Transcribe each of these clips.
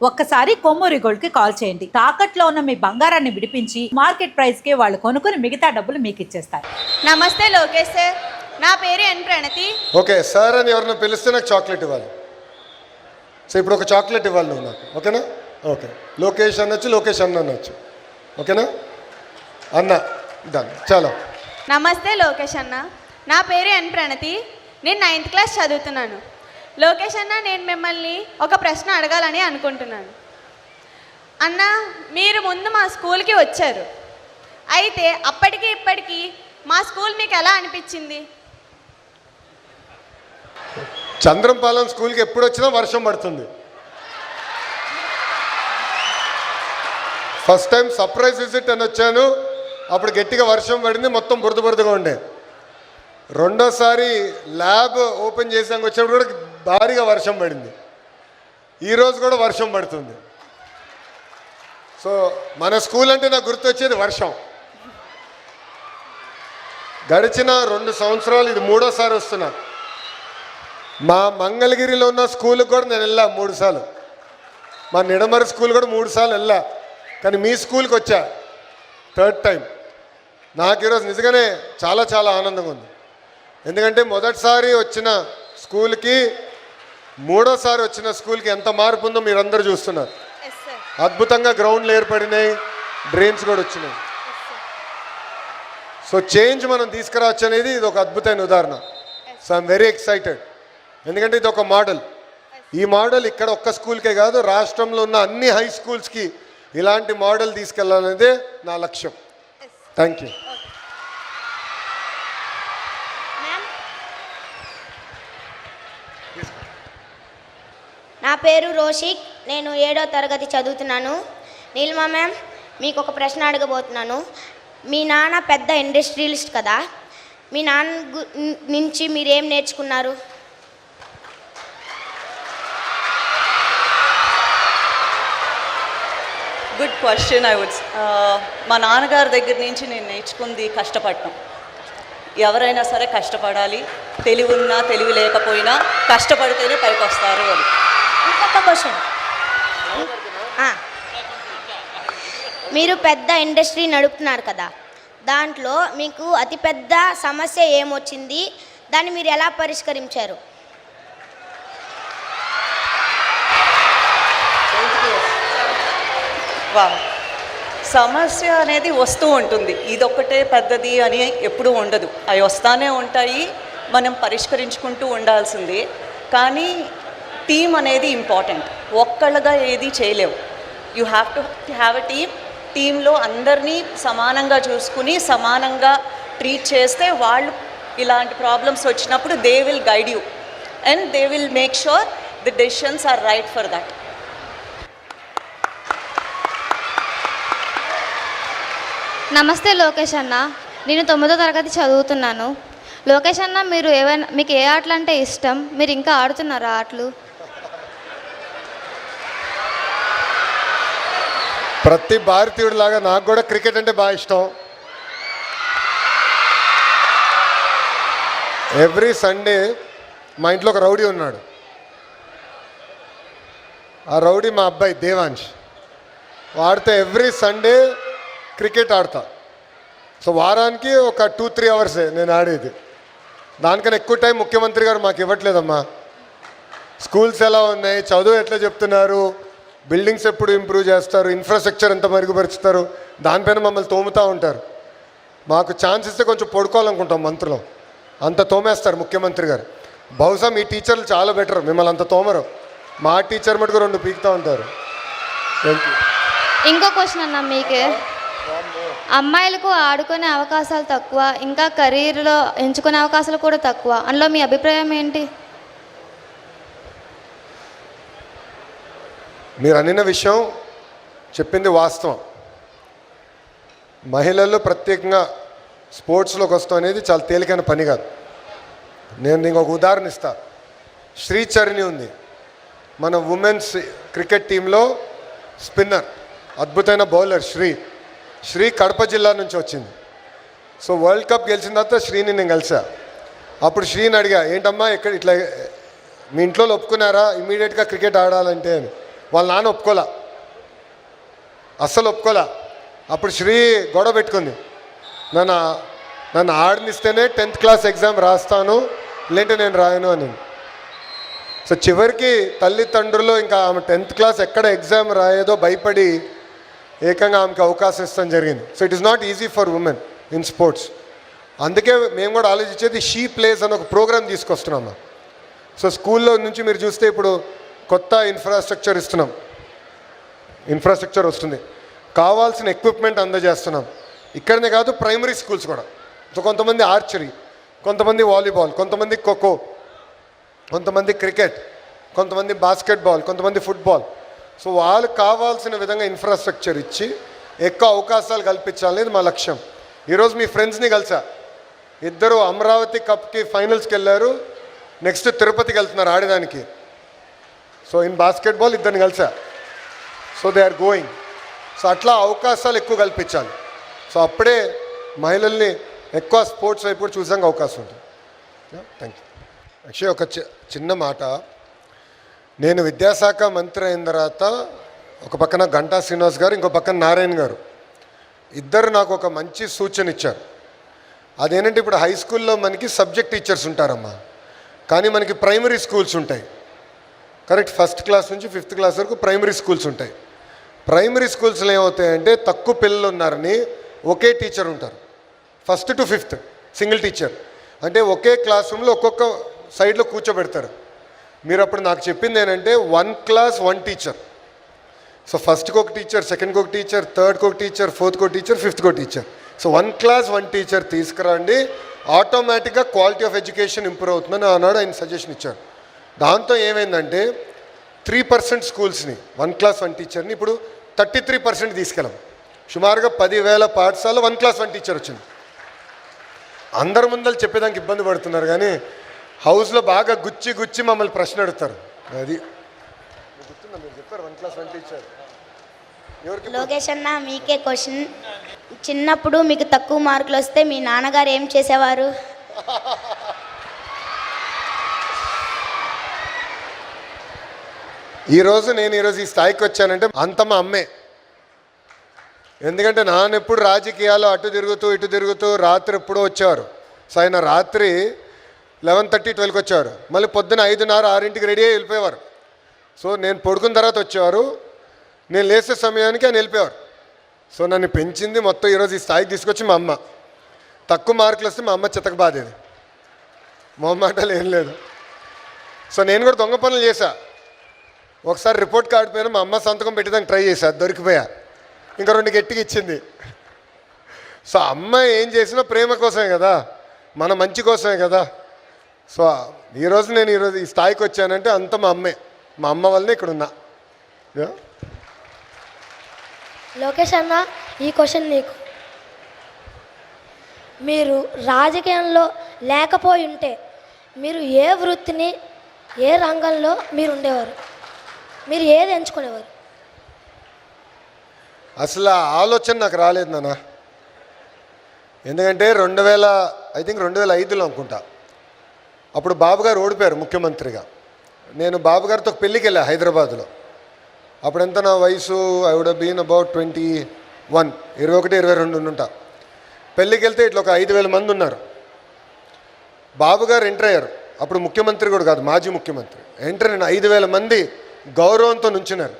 ఒక్కసారి కొమ్మూరి గోల్డ్ కి కాల్ చేయండి. తాకట్లో ఉన్న మీ బంగారాన్ని విడిపించి మార్కెట్ ప్రైస్ కి వాళ్ళు కొనుక్కుని మిగతా డబ్బులు మీకు ఇచ్చేస్తారు. నమస్తే లోకేష్ సార్, నా పేరు ఎన్ ప్రణతి. ఓకే సార్ అని ఎవరిని పిలిస్తే నాకు చాక్లెట్ ఇవ్వాలి. సో ఇప్పుడు ఒక చాక్లెట్ ఇవ్వాలి నువ్వు నాకు, ఓకేనా? ఓకే, లోకేష్ అనొచ్చు, లోకేష్ అన్న అనొచ్చు, ఓకేనా? అన్న దాన్ని చాలా. నమస్తే లోకేష్ అన్న, నా పేరు ఎన్ ప్రణతి. నేను 9th క్లాస్ చదువుతున్నాను. లోకేష్ అన్న, నేను మిమ్మల్ని ఒక ప్రశ్న అడగాలని అనుకుంటున్నాను. అన్న, మీరు ముందు మా స్కూల్కి వచ్చారు, అయితే అప్పటికి ఇప్పటికీ మా స్కూల్ మీకు ఎలా అనిపించింది? చంద్రంపాలెం స్కూల్కి ఎప్పుడు వచ్చినా వర్షం పడుతుంది. ఫస్ట్ టైం సర్ప్రైజ్ విజిట్ అని వచ్చాను, అప్పుడు గట్టిగా వర్షం పడింది, మొత్తం బురదగా ఉండే. రెండోసారి ల్యాబ్ ఓపెన్ చేసాక వచ్చినప్పుడు కూడా భారీగా వర్షం పడింది. ఈరోజు కూడా వర్షం పడుతుంది. సో మన స్కూల్ అంటే నాకు గుర్తొచ్చేది వర్షం. గడిచిన 2 సంవత్సరాలు, ఇది 3వ వస్తున్నా. మా మంగళగిరిలో ఉన్న స్కూల్కి కూడా నేను వెళ్ళా 3 సార్లు. మా నిడమర స్కూల్ కూడా 3 సార్లు వెళ్ళా. కానీ మీ స్కూల్కి వచ్చా 3rd టైం. నాకు ఈరోజు నిజంగానే చాలా చాలా ఆనందంగా ఉంది. ఎందుకంటే మొదటిసారి వచ్చిన స్కూల్కి 3వసారి వచ్చిన స్కూల్కి ఎంత మార్పు ఉందో మీరందరూ చూస్తున్నారు. అద్భుతంగా గ్రౌండ్లు ఏర్పడినాయి, డ్రైన్స్ కూడా వచ్చినాయి. సో చేంజ్ మనం తీసుకురావచ్చు అనేది ఇది ఒక అద్భుతమైన ఉదాహరణ. So I'm very excited. ఎందుకంటే ఇది ఒక మోడల్. ఈ మోడల్ ఇక్కడ ఒక్క స్కూల్కే కాదు, రాష్ట్రంలో ఉన్న అన్ని హై స్కూల్స్కి ఇలాంటి మోడల్ తీసుకెళ్లాలనేదే నా లక్ష్యం. Thank you. నా పేరు రోషిక్, నేను 7వ తరగతి చదువుతున్నాను. నీలిమా మ్యామ్, మీకు ఒక ప్రశ్న అడగబోతున్నాను. మీ నాన్న పెద్ద ఇండస్ట్రియలిస్ట్ కదా, మీ నాన్న నుంచి మీరేం నేర్చుకున్నారు? Good question. మా నాన్నగారి దగ్గర నుంచి నేను నేర్చుకుంది కష్టపడటం. ఎవరైనా సరే కష్టపడాలి, తెలివి ఉన్నా తెలివి లేకపోయినా కష్టపడితేనే పైకి వస్తారు అని. ఇంకొక క్వశ్చన్, మీరు పెద్ద ఇండస్ట్రీ నడుపుతున్నారు కదా, దాంట్లో మీకు అతిపెద్ద సమస్య ఏమొచ్చింది, దాన్ని మీరు ఎలా పరిష్కరించారు? సమస్య అనేది వస్తూ ఉంటుంది. ఇదొక్కటే పెద్దది అని ఎప్పుడూ ఉండదు, అవి వస్తానే ఉంటాయి, మనం పరిష్కరించుకుంటూ ఉండాల్సిందే. కానీ టీమ్ అనేది ఇంపార్టెంట్. ఒక్కళ్ళగా ఏది చేయలేవు. You have to have a team. టీంలో అందరినీ సమానంగా చూసుకుని సమానంగా ట్రీట్ చేస్తే వాళ్ళు ఇలాంటి ప్రాబ్లమ్స్ వచ్చినప్పుడు they will guide you and they will make sure the decisions are right for that. నమస్తే లోకేష్ అన్న, నేను 9వ తరగతి చదువుతున్నాను. లోకేష్ అన్న, మీకు ఏ ఆటలు అంటే ఇష్టం? మీరు ఇంకా ఆడుతున్నారా ఆటలు? ప్రతి భారతీయుడిలాగా నాకు కూడా క్రికెట్ అంటే బాగా ఇష్టం. ఎవ్రీ సండే మా ఇంట్లో ఒక రౌడీ ఉన్నాడు. ఆ రౌడీ మా అబ్బాయి దేవాంశ్. వాడితే ఎవ్రీ సండే క్రికెట్ ఆడతా. సో వారానికి ఒక 2-3 అవర్సే నేను ఆడేది. దానికన్నా ఎక్కువ టైం ముఖ్యమంత్రి గారు మాకు ఇవ్వట్లేదమ్మా. స్కూల్స్ ఎలా ఉన్నాయి, చదువు ఎట్లా చెప్తున్నారు, బిల్డింగ్స్ ఎప్పుడు ఇంప్రూవ్ చేస్తారు, ఇన్ఫ్రాస్ట్రక్చర్ ఎంత మెరుగుపరుచుతారు, దానిపైన మమ్మల్ని తోముతూ ఉంటారు. మాకు ఛాన్స్ ఇస్తే కొంచెం పడుకోవాలనుకుంటాం మంత్రులు, అంత తోమేస్తారు ముఖ్యమంత్రి గారు. బహుశా మీ టీచర్లు చాలా బెటర్, మిమ్మల్ని అంత తోమరు. మా టీచర్ మటుకు 2 పీకుతూ ఉంటారు. ఇంకో క్వశ్చన్ అన్న, మీకే అమ్మాయిలకు ఆడుకునే అవకాశాలు తక్కువ, ఇంకా కెరీర్లో ఎంచుకునే అవకాశాలు కూడా తక్కువ, అందులో మీ అభిప్రాయం ఏంటి? మీరు అనిన విషయం చెప్పింది వాస్తవం. మహిళలు ప్రత్యేకంగా స్పోర్ట్స్లోకి వస్తాం అనేది చాలా తేలికైన పని కాదు. నేను ఇంకొక ఉదాహరణ ఇస్తా. శ్రీచరణి ఉంది, మన ఉమెన్స్ క్రికెట్ టీంలో స్పిన్నర్, అద్భుతమైన బౌలర్. శ్రీ కడప జిల్లా నుంచి వచ్చింది. సో వరల్డ్ కప్ గెలిచిన తర్వాత శ్రీని నేను కలిసా. అప్పుడు శ్రీని అడిగా, ఏంటమ్మా ఇక్కడ ఇట్లా మీ ఇంట్లో ఒప్పుకున్నారా ఇమీడియట్గా క్రికెట్ ఆడాలంటే అని. వాళ్ళ నాన్న ఒప్పుకోలే, అస్సలు ఒప్పుకోలే. అప్పుడు శ్రీ గొడవ పెట్టుకుంది, నన్ను ఆడనిస్తేనే 10th క్లాస్ ఎగ్జామ్ రాస్తాను, లేదంటే నేను రాయను అని. సో చివరికి తల్లిదండ్రులు ఇంకా ఆమె 10th క్లాస్ ఎక్కడ ఎగ్జామ్ రాయేదో భయపడి ఏకంగా ఆమెకి అవకాశం ఇస్తాం జరిగింది. So it is not easy for women in sports. అందుకే మేము కూడా ఆలోచించేది షీ ప్లేస్ అని ఒక ప్రోగ్రామ్ తీసుకొస్తున్నాము. సో స్కూల్లో నుంచి మీరు చూస్తే ఇప్పుడు కొత్త ఇన్ఫ్రాస్ట్రక్చర్ ఇస్తున్నాం, ఇన్ఫ్రాస్ట్రక్చర్ వస్తుంది, కావాల్సిన ఎక్విప్మెంట్ అందజేస్తున్నాం. ఇక్కడనే కాదు, ప్రైమరీ స్కూల్స్ కూడా. సో కొంతమంది ఆర్చరీ, కొంతమంది వాలీబాల్, కొంతమంది ఖోఖో, కొంతమంది క్రికెట్, కొంతమంది బాస్కెట్బాల్, కొంతమంది ఫుట్బాల్. సో వాళ్ళకి కావాల్సిన విధంగా ఇన్ఫ్రాస్ట్రక్చర్ ఇచ్చి ఎక్కువ అవకాశాలు కల్పించాలనేది మా లక్ష్యం. ఈరోజు మీ ఫ్రెండ్స్ని కలిసా, ఇద్దరు అమరావతి కప్కి ఫైనల్స్కి వెళ్ళారు, నెక్స్ట్ తిరుపతికి వెళ్తున్నారు ఆడడానికి. సో ఇన్ బాస్కెట్బాల్ ఇద్దరిని కలిసా. So they are going. So అట్లా అవకాశాలు ఎక్కువ కల్పించాలి. సో అప్పుడే మహిళల్ని ఎక్కువ స్పోర్ట్స్ వైపు కూడా చూసాక అవకాశం ఉంటుంది. Thank you. యాక్చువల్లీ ఒక చిన్న మాట, నేను విద్యాశాఖ మంత్రి అయిన తర్వాత ఒక పక్కన గంటా శ్రీనివాస్ గారు, ఇంకో పక్కన నారాయణ గారు, ఇద్దరు నాకు ఒక మంచి సూచన ఇచ్చారు. అదేంటంటే ఇప్పుడు హై స్కూల్లో మనకి సబ్జెక్ట్ టీచర్స్ ఉంటారమ్మా, కానీ మనకి ప్రైమరీ స్కూల్స్ ఉంటాయి. కరెక్ట్, 1st క్లాస్ నుంచి 5th క్లాస్ వరకు ప్రైమరీ స్కూల్స్ ఉంటాయి. ప్రైమరీ స్కూల్స్లో ఏమవుతాయంటే తక్కువ పిల్లలు ఉన్నారని ఒకే టీచర్ ఉంటారు, 1st to 5th single teacher. అంటే ఒకే క్లాస్ రూమ్లో ఒక్కొక్క సైడ్లో కూర్చోబెడతారు. మీరు అప్పుడు నాకు చెప్పింది ఏంటంటే 1 class 1 టీచర్. సో 1st ఒక టీచర్, 2nd ఒక టీచర్, 3rd ఒక టీచర్, 4th ఒక టీచర్, 5th ఒక టీచర్. సో 1 class 1 టీచర్ తీసుకురండి, ఆటోమేటిక్గా క్వాలిటీ ఆఫ్ ఎడ్యుకేషన్ ఇంప్రూవ్ అవుతుందని ఆనాడు ఆయన సజెషన్ ఇచ్చారు. దాంతో ఏమైందంటే 3% స్కూల్స్ని 1 class 1 టీచర్ని ఇప్పుడు 33% తీసుకెళ్ళాం. సుమారుగా 10,000 పాఠశాలలో 1 class 1 టీచర్ వచ్చింది. అందరి ముందర చెప్పేదానికి ఇబ్బంది పడుతున్నారు, కానీ హౌస్లో బాగా గుచ్చి మమ్మల్ని ప్రశ్న అడుగుతారు. అది గుర్తుందా, మీరు చెప్పారు 1 class 1 టీచర్ ఎవరికి? లోకేష్ అన్న, మీకే క్వశ్చన్. చిన్నప్పుడు మీకు తక్కువ మార్కులు వస్తే మీ నాన్నగారు ఏం చేసేవారు? నేను ఈరోజు ఈ స్థాయికి వచ్చానంటే అంత మా అమ్మే. ఎందుకంటే నాన్న ఎప్పుడు రాజకీయాలు అటు తిరుగుతూ ఇటు తిరుగుతూ రాత్రి ఎప్పుడో వచ్చేవారు. సో ఆయన రాత్రి 11:30, 12కి వచ్చేవారు, మళ్ళీ పొద్దున 5:30, 6ంటికి రెడీ అయ్యి వెళ్ళిపోయేవారు. సో నేను పడుకున్న తర్వాత వచ్చేవారు, నేను లేసే సమయానికి ఆయన వెళ్ళిపోయేవారు. సో నన్ను పెంచింది మొత్తం ఈరోజు ఈ స్థాయికి తీసుకొచ్చి మా అమ్మ. తక్కువ మార్కులు వస్తే మా అమ్మ చితక బాధేది, మొహమాటాలు ఏం లేదు. సో నేను కూడా దొంగ పనులు చేశా. ఒకసారి రిపోర్ట్ కార్డు పైన మా అమ్మ సంతకం పెట్టేదానికి ట్రై చేశా, దొరికిపోయా. ఇంకా 2 గట్టిగా ఇచ్చింది. సో అమ్మ ఏం చేసినా ప్రేమ కోసమే కదా, మన మంచి కోసమే కదా. సో నేను ఈరోజు ఈ స్థాయికి వచ్చానంటే అంత మా అమ్మే, మా అమ్మ వల్లనే ఇక్కడ ఉన్నా. లోకేష్ అన్న, ఈ క్వశ్చన్ నీకు. మీరు రాజకీయంలో లేకపోయి ఉంటే మీరు ఏ వృత్తిని, ఏ రంగంలో మీరు ఉండేవారు? మీరు ఏది ఎంచుకునేవారు? అసలు ఆ ఆలోచన నాకు రాలేదు నాన్న. ఎందుకంటే 2005లో అనుకుంటా, అప్పుడు బాబు గారు ఓడిపోయారు ముఖ్యమంత్రిగా. నేను బాబు గారితో పెళ్ళికి వెళ్ళా హైదరాబాద్లో. అప్పుడెంత నా వయసు, ఐ వుడ్ బీన్ అబౌట్ 21, 22 ఉంటా. పెళ్ళికి వెళ్తే ఇట్లా ఒక 5,000 మంది ఉన్నారు. బాబు గారు ఎంటర్ అయ్యారు, అప్పుడు ముఖ్యమంత్రి కూడా కాదు, మాజీ ముఖ్యమంత్రి. ఎంటర్ అయిన 5,000 మంది గౌరవంతో నుంచున్నారు,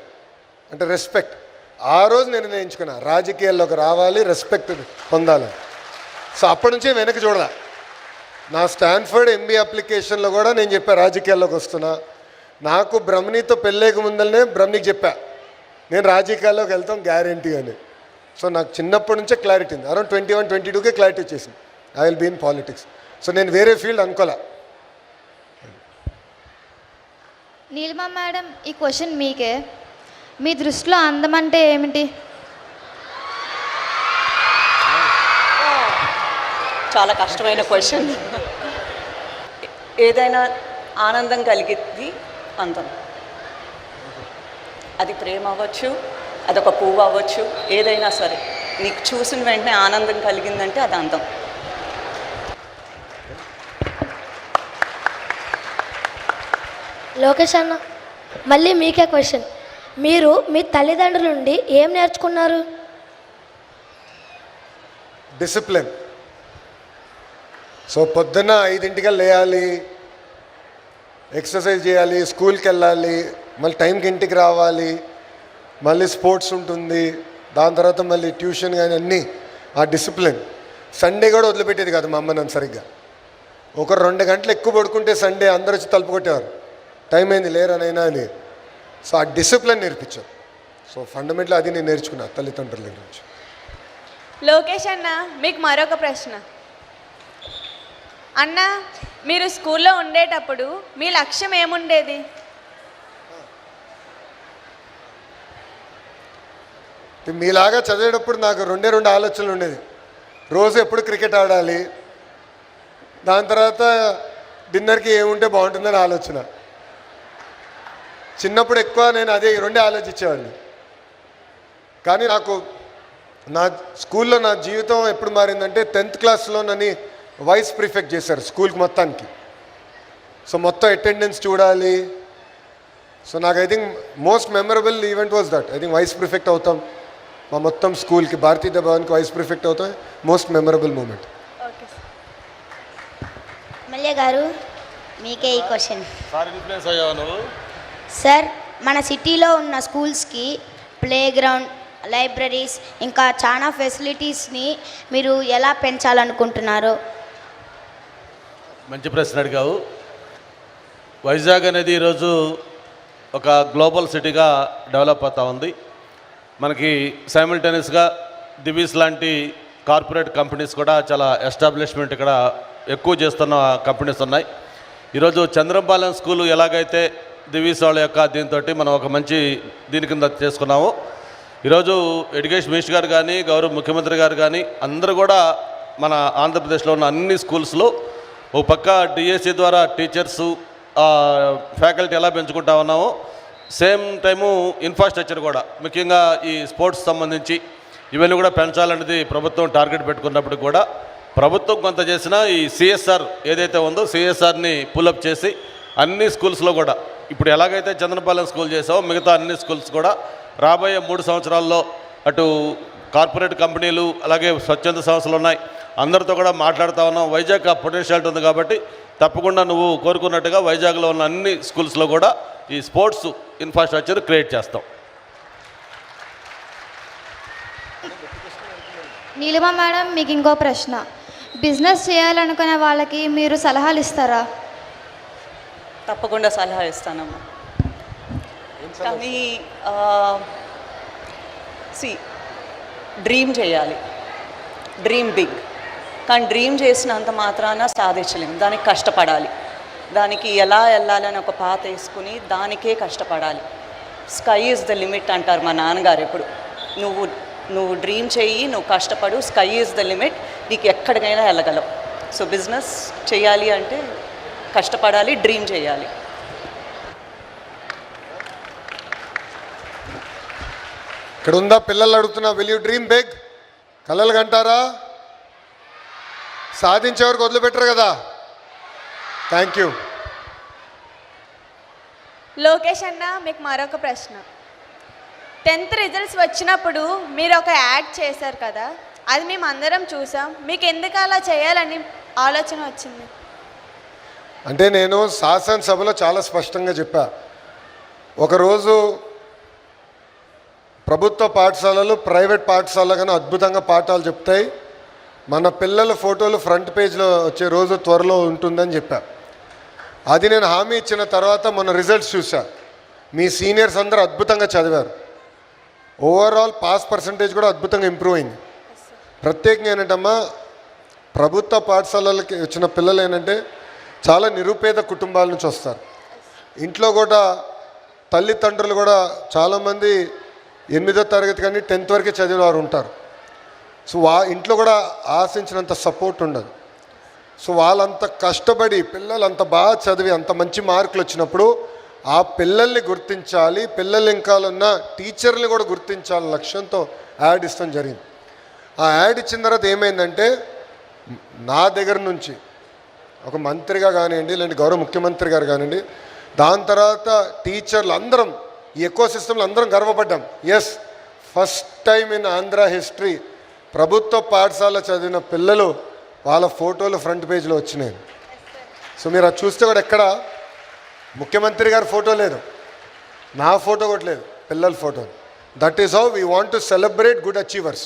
అంటే రెస్పెక్ట్. ఆ రోజు నేను నిర్ణయించుకున్నా, రాజకీయాల్లోకి రావాలి, రెస్పెక్ట్ పొందాలి. సో అప్పటి నుంచి వెనక్కి చూడాల. నా స్టాన్ఫర్డ్ MBA అప్లికేషన్లో కూడా నేను చెప్పా రాజకీయాల్లోకి వస్తున్నా. నాకు బ్రహ్మణితో పెళ్ళేక ముందరనే బ్రహ్మణికి చెప్పా, నేను రాజకీయాల్లోకి వెళ్తాం గ్యారంటీ అని. సో నాకు చిన్నప్పటి నుంచే క్లారిటీ ఉంది. అరౌండ్ 21, 22కే క్లారిటీ వచ్చేసింది, I will be in politics. So నేను వేరే ఫీల్డ్ అనుకోలే. నీలిమా మేడం, ఈ క్వశ్చన్ మీకే. మీ దృష్టిలో అందం అంటే ఏమిటి? చాలా కష్టమైన క్వశ్చన్. ఏదైనా ఆనందం కలిగిద్ది అందం. అది ప్రేమ అవ్వచ్చు, అదొక పువ్వు అవ్వచ్చు, ఏదైనా సరే నీకు చూసిన వెంటనే ఆనందం కలిగిందంటే అది అందం. లోకేష్ అన్న, మళ్ళీ మీకే క్వశ్చన్. మీరు మీ తల్లిదండ్రుల నుండి ఏం నేర్చుకున్నారు? డిసిప్లిన్. సో పొద్దున్న 5 లేయాలి, ఎక్సర్సైజ్ చేయాలి, స్కూల్కి వెళ్ళాలి, మళ్ళీ టైంకి ఇంటికి రావాలి, మళ్ళీ స్పోర్ట్స్ ఉంటుంది, దాని తర్వాత మళ్ళీ ట్యూషన్ కానీ అన్నీ. ఆ డిసిప్లిన్. సండే కూడా వదిలిపెట్టేది కాదు మా అమ్మ నన్ను సరిగ్గా. ఒక 2 గంటలు ఎక్కువ పడుకుంటే సండే అందరూ వచ్చి తలుపు కొట్టేవారు, టైం అయింది లేరనైనా అని. సో ఆ డిసిప్లిన్ నేర్పించారు. సో ఫండమెంటల్ అది నేను నేర్చుకున్నా తల్లిదండ్రుల దగ్గర నుంచి. లోకేష్ అన్న, మీకు మరొక ప్రశ్న. అన్న, మీరు స్కూల్లో ఉండేటప్పుడు మీ లక్ష్యం ఏముండేది? మీలాగా చదివేటప్పుడు నాకు 2 ఆలోచనలు ఉండేది. రోజు ఎప్పుడు క్రికెట్ ఆడాలి, దాని తర్వాత డిన్నర్కి ఏముంటే బాగుంటుందని ఆలోచన. చిన్నప్పుడు ఎక్కువ నేను అదే 2 ఆలోచించేవాడిని. కానీ నాకు నా స్కూల్లో నా జీవితం ఎప్పుడు మారిందంటే 10th క్లాస్లో నన్ను వైస్ ప్రిఫెక్ట్ చేశారు స్కూల్కి మొత్తానికి. సో మొత్తం అటెండెన్స్ చూడాలి. సో నాకు I think most memorable event was that. I think vice prefect అవుతాం మా మొత్తం స్కూల్కి, భారతీయ భవన్కి వైస్ ప్రిఫెక్ట్ అవుతాం. Most memorable moment. మల్య గారు, మీకే ఈ క్వశ్చన్. నువ్వు సార్, మన సిటీలో ఉన్న స్కూల్స్కి ప్లే గ్రౌండ్, లైబ్రరీస్, ఇంకా చాలా ఫెసిలిటీస్ని మీరు ఎలా పెంచాలనుకుంటున్నారు? మంచి ప్రశ్న అడిగావు. వైజాగ్ అనేది ఈరోజు ఒక గ్లోబల్ సిటీగా డెవలప్ అవుతూ ఉంది. మనకి సైమిల్టేనియస్గా దివీస్ లాంటి కార్పొరేట్ కంపెనీస్ కూడా చాలా ఎస్టాబ్లిష్మెంట్ ఇక్కడ ఎక్కువ చేస్తున్న కంపెనీస్ ఉన్నాయి. ఈరోజు చంద్రంపాలెం స్కూలు ఎలాగైతే దివీస్ వాళ్ళ యొక్క దీంతో మనం ఒక మంచి దీని కింద చేసుకున్నాము. ఈరోజు ఎడ్యుకేషన్ మినిస్టర్ గారు కానీ, గౌరవ ముఖ్యమంత్రి గారు కానీ అందరూ కూడా మన ఆంధ్రప్రదేశ్లో ఉన్న అన్ని స్కూల్స్లో ఒక పక్క డిఎస్సి ద్వారా టీచర్సు ఫ్యాకల్టీ ఎలా పెంచుకుంటా ఉన్నామో, సేమ్ టైము ఇన్ఫ్రాస్ట్రక్చర్ కూడా ముఖ్యంగా ఈ స్పోర్ట్స్ సంబంధించి ఇవన్నీ కూడా పెంచాలనేది ప్రభుత్వం టార్గెట్ పెట్టుకున్నప్పుడు కూడా ప్రభుత్వం కొంత చేసినా ఈ సిఎస్ఆర్ ఏదైతే ఉందో సిఎస్ఆర్ని పుల్అప్ చేసి అన్ని స్కూల్స్లో కూడా ఇప్పుడు ఎలాగైతే చంద్రపాలెం స్కూల్ చేసామో మిగతా అన్ని స్కూల్స్ కూడా రాబోయే 3 సంవత్సరాల్లో అటు కార్పొరేట్ కంపెనీలు అలాగే స్వచ్ఛంద సంస్థలు ఉన్నాయి, అందరితో కూడా మాట్లాడుతూ ఉన్నాం. వైజాగ్ ఆ పొటెన్షియాలిటీ ఉంది కాబట్టి తప్పకుండా నువ్వు కోరుకున్నట్టుగా వైజాగ్లో ఉన్న అన్ని స్కూల్స్లో కూడా ఈ స్పోర్ట్స్ ఇన్ఫ్రాస్ట్రక్చర్ క్రియేట్ చేస్తాం. నీలిమ మేడం, మీకు ఇంకో ప్రశ్న. బిజినెస్ చేయాలనుకునే వాళ్ళకి మీరు సలహాలు ఇస్తారా? తప్పకుండా సలహా ఇస్తానమ్మా. కానీ డ్రీమ్ చేయాలి, డ్రీమ్ బిగ్. కానీ డ్రీమ్ చేసినంత మాత్రాన సాధించలేము, దానికి కష్టపడాలి. దానికి ఎలా వెళ్ళాలని ఒక పాత వేసుకుని దానికే కష్టపడాలి. స్కై ఈజ్ ద లిమిట్ అంటారు మా నాన్నగారు ఎప్పుడు. నువ్వు డ్రీమ్ చెయ్యి, నువ్వు కష్టపడు, స్కై ఈజ్ ద లిమిట్, నీకు ఎక్కడికైనా వెళ్ళగలవు. సో బిజినెస్ చేయాలి అంటే కష్టపడాలి, డ్రీమ్ చేయాలి. ఇక్కడ ఉందా పిల్లలు అడుగుతున్నా, విల్ యూ డ్రీమ్ బిగ్? కలలు కంటారా? సాధించేవరకు వదిలిపెట్టరు కదా. Thank you. లోకేష్ అన్న, మీకు మరొక ప్రశ్న. 10th రిజల్ట్స్ వచ్చినప్పుడు మీరు ఒక యాడ్ చేశారు కదా, అది మేము అందరం చూసాం. మీకు ఎందుకు అలా చేయాలని ఆలోచన వచ్చింది? అంటే నేను శాసనసభలో చాలా స్పష్టంగా చెప్పా. ఒకరోజు ప్రభుత్వ పాఠశాలలు ప్రైవేట్ పాఠశాలలు కానీ అద్భుతంగా పాఠాలు చెప్తాయి, మన పిల్లల ఫోటోలు ఫ్రంట్ పేజ్లో వచ్చే రోజు త్వరలో ఉంటుందని చెప్పా. అది నేను హామీ ఇచ్చిన తర్వాత మొన్న రిజల్ట్స్ చూసా. మీ సీనియర్స్ అందరూ అద్భుతంగా చదివారు. ఓవరాల్ పాస్ పర్సంటేజ్ కూడా అద్భుతంగా ఇంప్రూవ్ అయింది. ప్రత్యేకంగా ఏంటంటమ్మా, ప్రభుత్వ పాఠశాలలకి వచ్చిన పిల్లలు ఏంటంటే చాలా నిరుపేద కుటుంబాల నుంచి వస్తారు. ఇంట్లో కూడా తల్లిదండ్రులు కూడా చాలామంది 8వ తరగతి కానీ 10th వరకే చదివిన వారు ఉంటారు. సో ఇంట్లో కూడా ఆశించినంత సపోర్ట్ ఉండదు. సో వాళ్ళంత కష్టపడి పిల్లలు అంత బాగా చదివి అంత మంచి మార్కులు వచ్చినప్పుడు ఆ పిల్లల్ని గుర్తించాలి, పిల్లలు ఇంకా ఉన్న టీచర్ని కూడా గుర్తించాలని లక్ష్యంతో యాడ్ ఇస్తాం జరిగింది. ఆ యాడ్ ఇచ్చిన తర్వాత ఏమైందంటే నా దగ్గర నుంచి ఒక మంత్రిగా కానివ్వండి, లేదంటే గౌరవ ముఖ్యమంత్రి గారు కానివ్వండి, దాని తర్వాత టీచర్లు అందరం ఈ ఎకో సిస్టంలో అందరం గర్వపడ్డాం. Yes, first time in Andhra history ప్రభుత్వ పాఠశాల చదివిన పిల్లలు వాళ్ళ ఫోటోలు ఫ్రంట్ పేజ్లో వచ్చినాయి. సో మీరు అది చూస్తే కూడా ఎక్కడ ముఖ్యమంత్రి గారి ఫోటో లేదు, నా ఫోటో కూడా లేదు, పిల్లల photo. That is how we want to celebrate good achievers.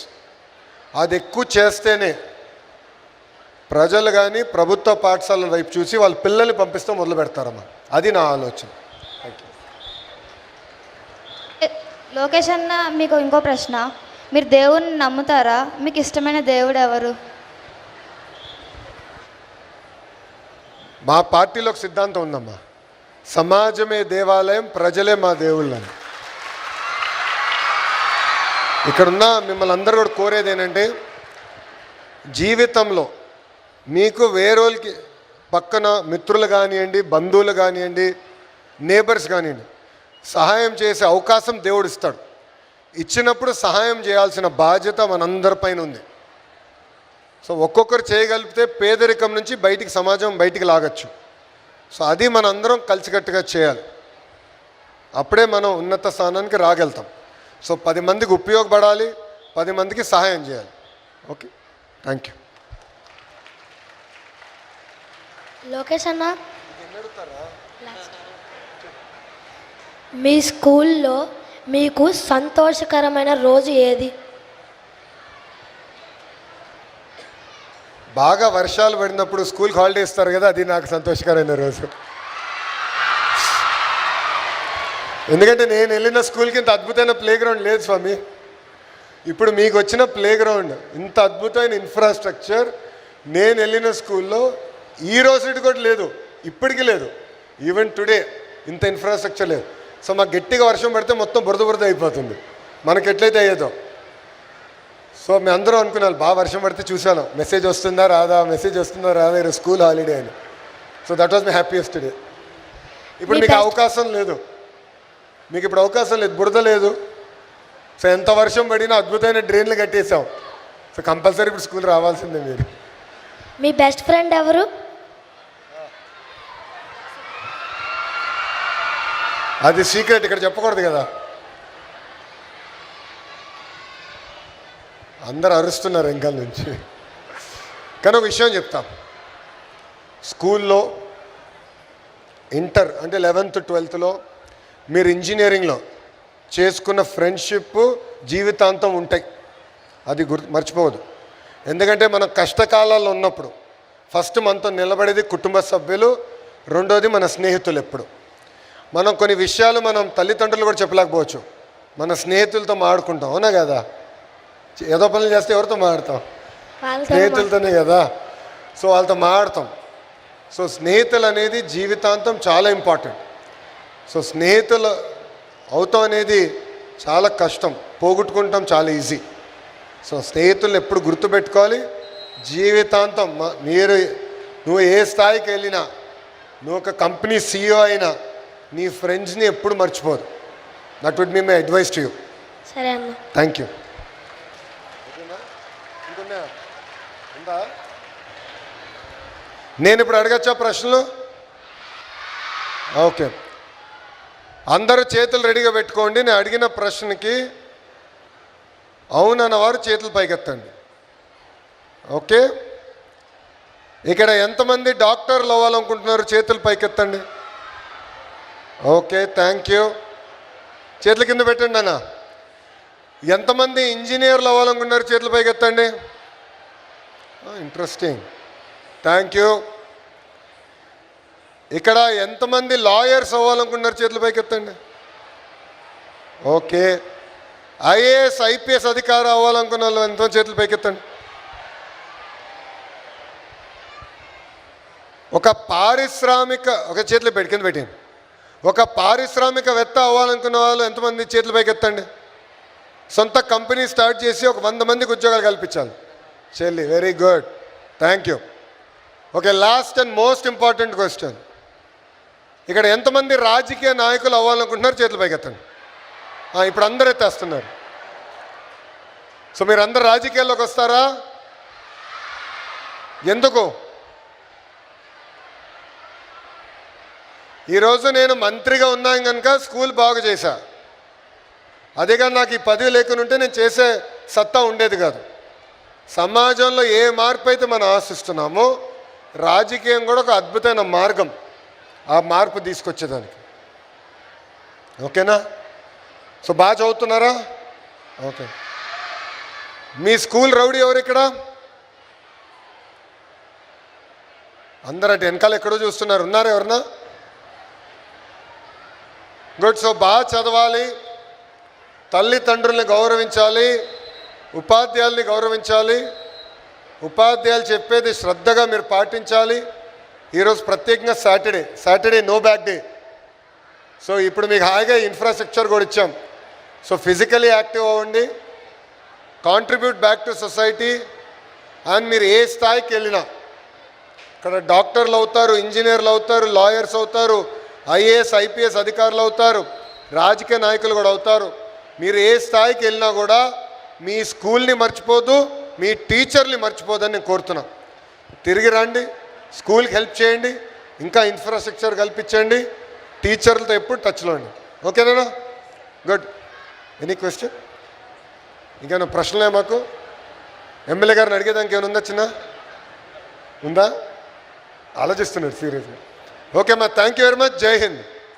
అది ఎక్కువ చేస్తేనే ప్రజలు కానీ ప్రభుత్వ పాఠశాలల వైపు చూసి వాళ్ళ పిల్లల్ని పంపిస్తూ మొదలు పెడతారమ్మా. అది నా ఆలోచన. లోకేష్ అన్న, మీకు ఇంకో ప్రశ్న. మీరు దేవుణ్ణి నమ్ముతారా? మీకు ఇష్టమైన దేవుడు ఎవరు? మా పార్టీలో ఒక సిద్ధాంతం ఉందమ్మా, సమాజమే దేవాలయం, ప్రజలే మా దేవుళ్ళని. ఇక్కడున్న మిమ్మల్ని అందరూ కూడా కోరేది ఏంటంటే, జీవితంలో మీకు వేరేళ్ళకి పక్కన మిత్రులు కానివ్వండి, బంధువులు కానివ్వండి, నేబర్స్ కానివ్వండి, సహాయం చేసే అవకాశం దేవుడు ఇస్తాడు. ఇచ్చినప్పుడు సహాయం చేయాల్సిన బాధ్యత మనందరిపైన ఉంది. సో ఒక్కొక్కరు చేయగలిగితే పేదరికం నుంచి బయటికి, సమాజం బయటికి లాగచ్చు. సో అది మనందరం కలిసికట్టుగా చేయాలి. అప్పుడే మనం ఉన్నత స్థానానికి రాగలుగుతాం. సో 10 మందికి ఉపయోగపడాలి, 10 మందికి సహాయం చేయాలి. Okay, thank you. లోకేష్ అన్న, మీ స్కూల్లో మీకు సంతోషకరమైన రోజు ఏది? బాగా వర్షాలు పడినప్పుడు స్కూల్కి హాలిడే ఇస్తారు కదా, అది నాకు సంతోషకరమైన రోజు. ఎందుకంటే నేను వెళ్ళిన స్కూల్కి ఇంత అద్భుతమైన ప్లే గ్రౌండ్ లేదు స్వామి. ఇప్పుడు మీకు వచ్చిన ప్లే గ్రౌండ్, ఇంత అద్భుతమైన ఇన్ఫ్రాస్ట్రక్చర్ నేను వెళ్ళిన స్కూల్లో ఈ రోజు కూడా లేదు, ఇప్పటికీ లేదు. ఈవెన్ టుడే ఇంత ఇన్ఫ్రాస్ట్రక్చర్ లేదు. సో మాకు గట్టిగా వర్షం పడితే మొత్తం బురద అయిపోతుంది, మనకి ఎట్లయితే అయ్యేదో. సో మేము అందరం అనుకున్నాను, బాగా వర్షం పడితే చూశాను, మెసేజ్ వస్తుందా రాదా, మెసేజ్ వస్తుందా రాదా, ఈరోజు స్కూల్ హాలిడే అని. So that was my happiest day. ఇప్పుడు మీకు అవకాశం లేదు, మీకు ఇప్పుడు అవకాశం లేదు, బురద లేదు. సో ఎంత వర్షం పడినా అద్భుతమైన డ్రైన్లు కట్టేసాం. సో కంపల్సరీ ఇప్పుడు స్కూల్ రావాల్సిందే మీరు. మీ బెస్ట్ ఫ్రెండ్ ఎవరు? అది సీక్రెట్, ఇక్కడ చెప్పకూడదు కదా. అందరు అరుస్తున్నారు వెనకాల నుంచి. కానీ ఒక విషయం చెప్తాం, స్కూల్లో ఇంటర్ అంటే 11th 12thలో మీరు ఇంజనీరింగ్లో చేసుకున్న ఫ్రెండ్షిప్ జీవితాంతం ఉంటాయి, అది మర్చిపోవద్దు. ఎందుకంటే మనం కష్టకాలాల్లో ఉన్నప్పుడు ఫస్ట్ మనతో నిలబడేది కుటుంబ సభ్యులు, రెండోది మన స్నేహితులు. ఎప్పుడు మనం కొన్ని విషయాలు మనం తల్లిదండ్రులు కూడా చెప్పలేకపోవచ్చు, మన స్నేహితులతో మాట్లాడుకుంటాం, అవునా కదా. ఏదో పనులు చేస్తే ఎవరితో మాట్లాడతాం? స్నేహితులతోనే కదా. సో వాళ్ళతో మాట్లాడతాం. సో స్నేహితులు అనేది జీవితాంతం చాలా ఇంపార్టెంట్. సో స్నేహితులు అవుతాం అనేది చాలా కష్టం, పోగొట్టుకుంటాం చాలా ఈజీ. సో స్నేహితులను ఎప్పుడు గుర్తుపెట్టుకోవాలి జీవితాంతం. నువ్వు ఏ స్థాయికి వెళ్ళినా, నువ్వు ఒక కంపెనీ CEO అయినా, నీ ఫ్రెండ్స్ని ఎప్పుడు మర్చిపోదు. That would be my advice to you. సరే అన్న, థ్యాంక్ యూ. నేను ఇప్పుడు అడగచ్చా ప్రశ్నలు? ఓకే, అందరూ చేతులు రెడీగా పెట్టుకోండి. నేను అడిగిన ప్రశ్నకి అవునన్నవారు చేతులు పైకెత్తండి. ఓకే, ఇక్కడ ఎంతమంది డాక్టర్లు అవ్వాలనుకుంటున్నారు? చేతులు పైకెత్తండి. Okay, thank you. చేతుల కింద పెట్టండి అన్న. ఎంతమంది ఇంజనీర్లు అవ్వాలనుకుంటున్నారు? చేతులు పైకెత్తండి. Interesting, thank you. ఇక్కడ ఎంతమంది లాయర్స్ అవ్వాలనుకుంటున్నారు? చేతుల పైకెత్తండి. ఓకే, IAS IPS అధికారి అవ్వాలనుకున్న వాళ్ళు ఎంతో చేతులు పైకెత్తండి. ఒక చేతులు కింద పెట్టండి. ఒక పారిశ్రామికవేత్త అవ్వాలనుకున్న వాళ్ళు ఎంతమంది? చేతులు పైకెత్తండి. సొంత కంపెనీ స్టార్ట్ చేసి ఒక 100 మందికి ఉద్యోగాలు కల్పించాలి. చెల్లి, very good, thank you. Okay, last and most important question. ఇక్కడ ఎంతమంది రాజకీయ నాయకులు అవ్వాలనుకుంటున్నారు? చేతులు పైకెత్తండి. ఇప్పుడు అందరూ ఎత్తేస్తున్నారు. సో మీరు అందరు రాజకీయాల్లోకి వస్తారా? ఎందుకు? ఈరోజు నేను మంత్రిగా ఉన్నాను కనుక స్కూల్ బాగు చేశా, అదే కానీ నాకు ఈ పదవి లేకుండా ఉంటే నేను చేసే సత్తా ఉండేది కాదు. సమాజంలో ఏ మార్పు అయితే మనం ఆశిస్తున్నామో రాజకీయం కూడా ఒక అద్భుతమైన మార్గం ఆ మార్పు తీసుకొచ్చేదానికి. ఓకేనా? సో బాగా చదువుతున్నారా? ఓకే. మీ స్కూల్ రౌడీ ఎవరు ఇక్కడ? అందరూ అటు వెనకాల ఎక్కడో చూస్తున్నారు. ఉన్నారా ఎవరన్నా? గుడ్. సో బాగా చదవాలి, తల్లిదండ్రుల్ని గౌరవించాలి, ఉపాధ్యాయుల్ని గౌరవించాలి, ఉపాధ్యాయులు చెప్పేది శ్రద్ధగా మీరు పాటించాలి. ఈరోజు ప్రత్యేకంగా Saturday no bag day. So ఇప్పుడు మీకు హాయిగా ఇన్ఫ్రాస్ట్రక్చర్ కూడా ఇచ్చాం. సో ఫిజికలీ యాక్టివ్ అవ్వండి, contribute back to society. And మీరు ఏ స్థాయికి వెళ్ళినా, ఇక్కడ డాక్టర్లు అవుతారు, ఇంజనీర్లు అవుతారు, లాయర్స్ అవుతారు, ఐఏఎస్ ఐపీఎస్ అధికారులు అవుతారు, రాజకీయ నాయకులు కూడా అవుతారు. మీరు ఏ స్థాయికి వెళ్ళినా కూడా మీ స్కూల్ని మర్చిపోదు, మీ టీచర్ని మర్చిపోదని నేను కోరుతున్నా. తిరిగి రండి, స్కూల్కి హెల్ప్ చేయండి, ఇంకా ఇన్ఫ్రాస్ట్రక్చర్ కల్పించండి, టీచర్లతో ఎప్పుడు టచ్లో అండి. ఓకేనా? గుడ్. Any question? ఇంకేమైనా ప్రశ్నలే మాకు? ఎమ్మెల్యే గారిని అడిగేదానికి ఏమైనా ఉందా? చిన్న ఉందా? ఆలోచిస్తున్నారు సీరియస్గా. ఓకే అమ్మా, థ్యాంక్ యూ వెరీ మచ్. జై హింద్.